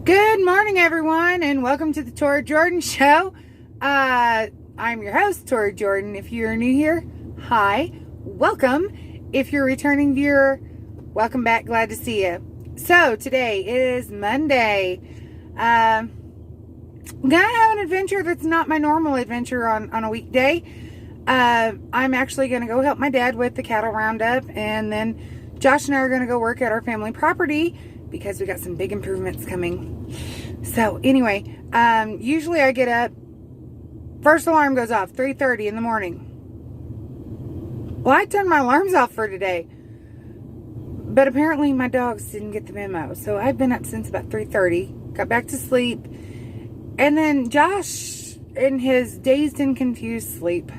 Good morning, everyone, and welcome to the Tora Jordan Show. I'm your host, Tora Jordan. If you're new here, hi, welcome. If you're a returning viewer, welcome back. Glad to see you. So today is Monday. I'm gonna have an adventure that's not my normal adventure on a weekday. I'm actually gonna go help my dad with the cattle roundup, and then Josh and I are gonna go work at our family property because we got some big improvements coming. So anyway, usually I get up, first alarm goes off 3:30 in the morning. Well, I turned my alarms off for today, but apparently my dogs didn't get the memo. So I've been up since about 3:30, got back to sleep, and then Josh, in his dazed and confused sleep,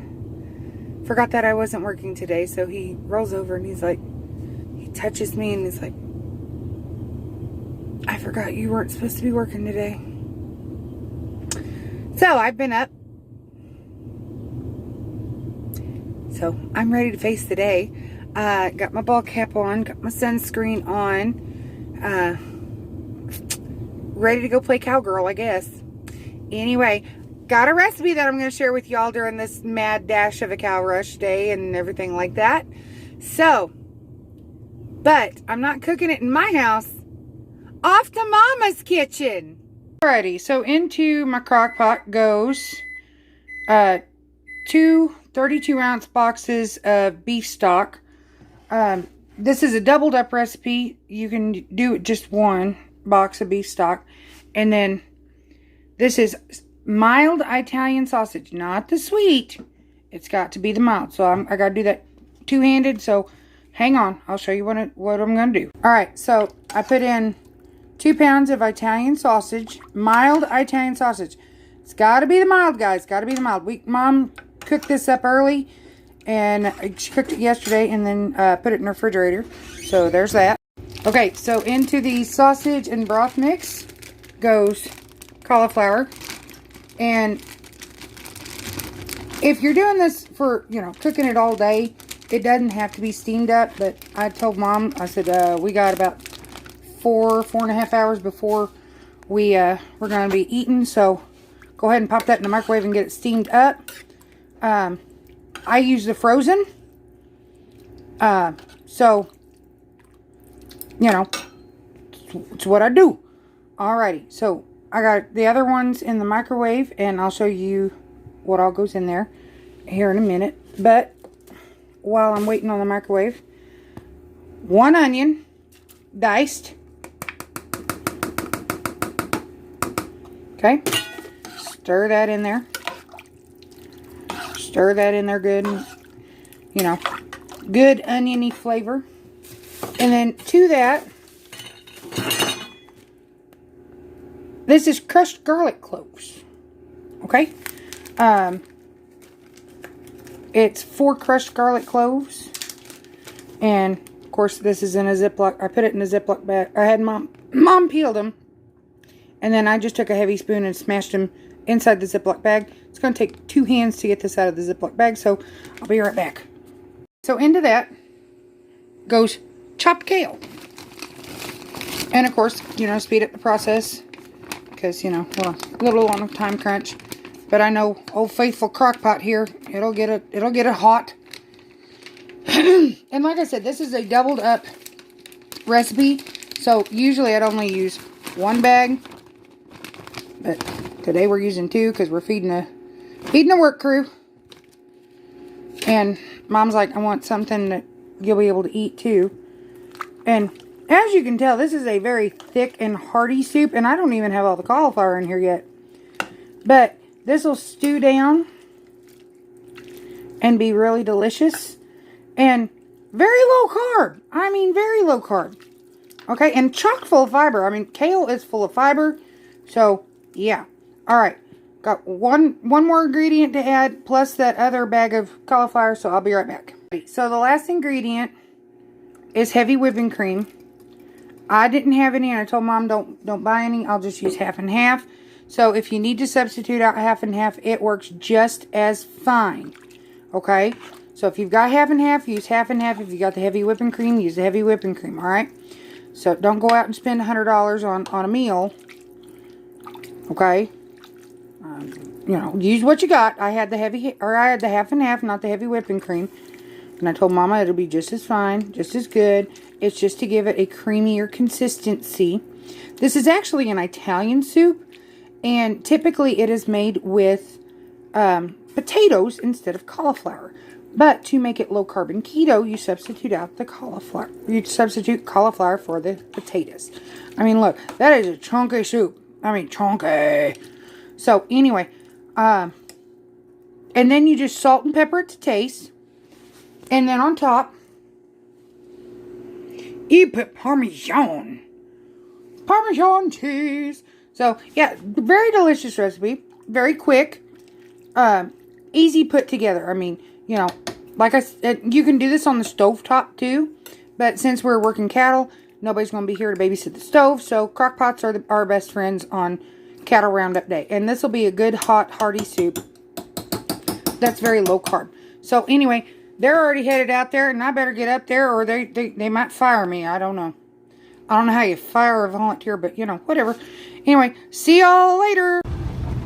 forgot that I wasn't working today. So he rolls over and he's like, he touches me and he's like, I forgot you weren't supposed to be working today. So I've been up. So I'm ready to face the day. Got my ball cap on, got my sunscreen on. Ready to go play cowgirl, I guess. Anyway, got a recipe that I'm going to share with y'all during this mad dash of a cow rush day and everything like that. So, but I'm not cooking it in my house. Off to Mama's kitchen. Alrighty, so into my crock pot goes two 32-ounce boxes of beef stock. This is a doubled up recipe. You can do just one box of beef stock. And then this is mild Italian sausage, not the sweet. It's got to be the mild. So I got to do that two-handed. So hang on, I'll show you what I'm going to do. Alright, so I put in 2 pounds of Italian sausage, mild Italian sausage. It's got to be the mild, guys. Got to be the mild. Mom cooked this up early, and she cooked it yesterday, and then put it in the refrigerator. So there's that. Okay, so into the sausage and broth mix goes cauliflower. And if you're doing this for, cooking it all day, it doesn't have to be steamed up. But I told Mom, I said, we got about 4.5 hours before we're going to be eating, so go ahead and pop that in the microwave and get it steamed up. I use the frozen, so it's what I do. Alrighty, so I got the other ones in the microwave, and I'll show you what all goes in there here in a minute. But while I'm waiting on the microwave, 1 onion diced. Okay, stir that in there. Stir that in there good, good oniony flavor. And then to that, this is crushed garlic cloves. Okay, it's 4 crushed garlic cloves, and of course this is in a Ziploc. I put it in a Ziploc bag. I had Mom peeled them. And then I just took a heavy spoon and smashed them inside the Ziploc bag. It's going to take 2 hands to get this out of the Ziploc bag, so I'll be right back. So into that goes chopped kale. And of course, speed up the process because, we're a little on a time crunch. But I know old faithful crock pot here, it'll get it hot. And like I said, this is a doubled up recipe. So usually I'd only use 1 bag. But today we're using 2 because we're feeding a work crew. And Mom's like, I want something that you'll be able to eat too. And as you can tell, this is a very thick and hearty soup. And I don't even have all the cauliflower in here yet. But this will stew down and be really delicious. And very low carb. I mean, very low carb. Okay, and chock full of fiber. I mean, kale is full of fiber. So yeah. Alright. Got one more ingredient to add, plus that other bag of cauliflower, so I'll be right back. So the last ingredient is heavy whipping cream. I didn't have any, and I told Mom don't buy any. I'll just use half and half. So if you need to substitute out half and half, it works just as fine. Okay? So if you've got half and half, use half and half. If you got the heavy whipping cream, use the heavy whipping cream. Alright? So don't go out and spend $100 on a meal Okay? You know, use what you got. I had the half and half, not the heavy whipping cream. And I told Mama it'll be just as fine, just as good. It's just to give it a creamier consistency. This is actually an Italian soup. And typically it is made with potatoes instead of cauliflower. But to make it low carb and keto, you substitute out the cauliflower. You substitute cauliflower for the potatoes. I mean, look, that is a chunky soup. I mean, chunky. So, anyway, and then you just salt and pepper it to taste. And then on top, you put Parmesan cheese. So, yeah, very delicious recipe. Very quick. Easy put together. I mean, you know, like I said, you can do this on the stovetop too. But since we're working cattle, nobody's going to be here to babysit the stove. So, crock pots are our best friends on cattle roundup day. And this will be a good, hot, hearty soup that's very low carb. So, anyway, they're already headed out there. And I better get up there or they might fire me. I don't know. I don't know how you fire a volunteer, but, you know, whatever. Anyway, see y'all later.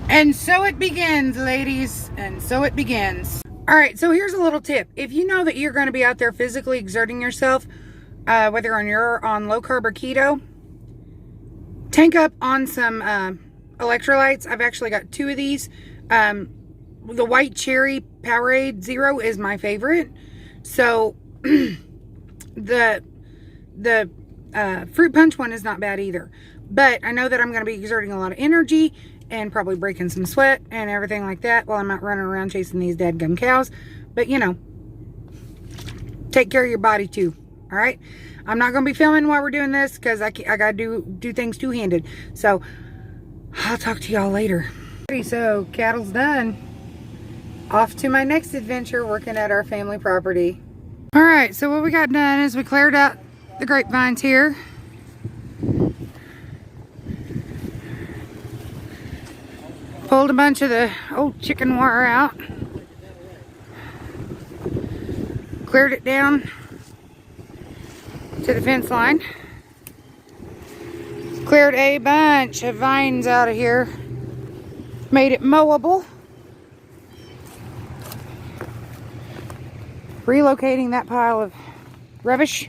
And so it begins, ladies. And so it begins. Alright, so here's a little tip. If you know that you're going to be out there physically exerting yourself, whether you're on low carb or keto, tank up on some electrolytes. I've actually got 2 of these. The white cherry Powerade Zero is my favorite. So, the fruit punch one is not bad either. But I know that I'm going to be exerting a lot of energy and probably breaking some sweat and everything like that while I'm not running around chasing these dadgum cows. But, you know, take care of your body too. All right? I'm not going to be filming while we're doing this because I got to do things two-handed. So, I'll talk to y'all later. So, cattle's done. Off to my next adventure working at our family property. All right, so what we got done is we cleared out the grapevines here. Pulled a bunch of the old chicken wire out. Cleared it down to the fence line. Cleared a bunch of vines out of here. Made it mowable. Relocating that pile of rubbish.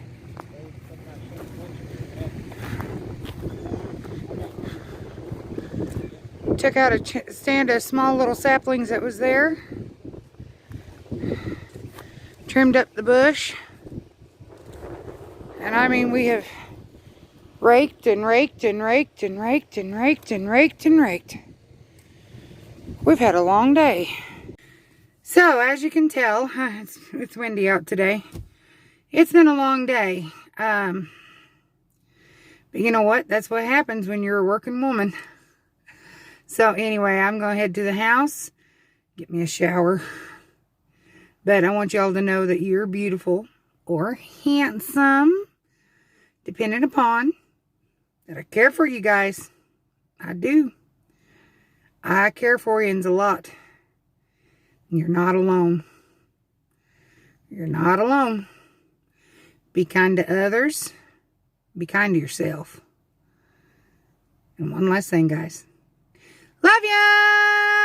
Took out a stand of small little saplings that was there. Trimmed up the bush. And I mean, we have raked and raked and raked and raked and raked and raked and raked. We've had a long day. So, as you can tell, it's windy out today. It's been a long day. But you know what? That's what happens when you're a working woman. So anyway, I'm going to head to the house, get me a shower. But I want y'all to know that you're beautiful or handsome, depending upon that I care for you guys. I do. I care for you a lot. You're not alone. You're not alone. Be kind to others. Be kind to yourself. And one last thing, guys. Love ya!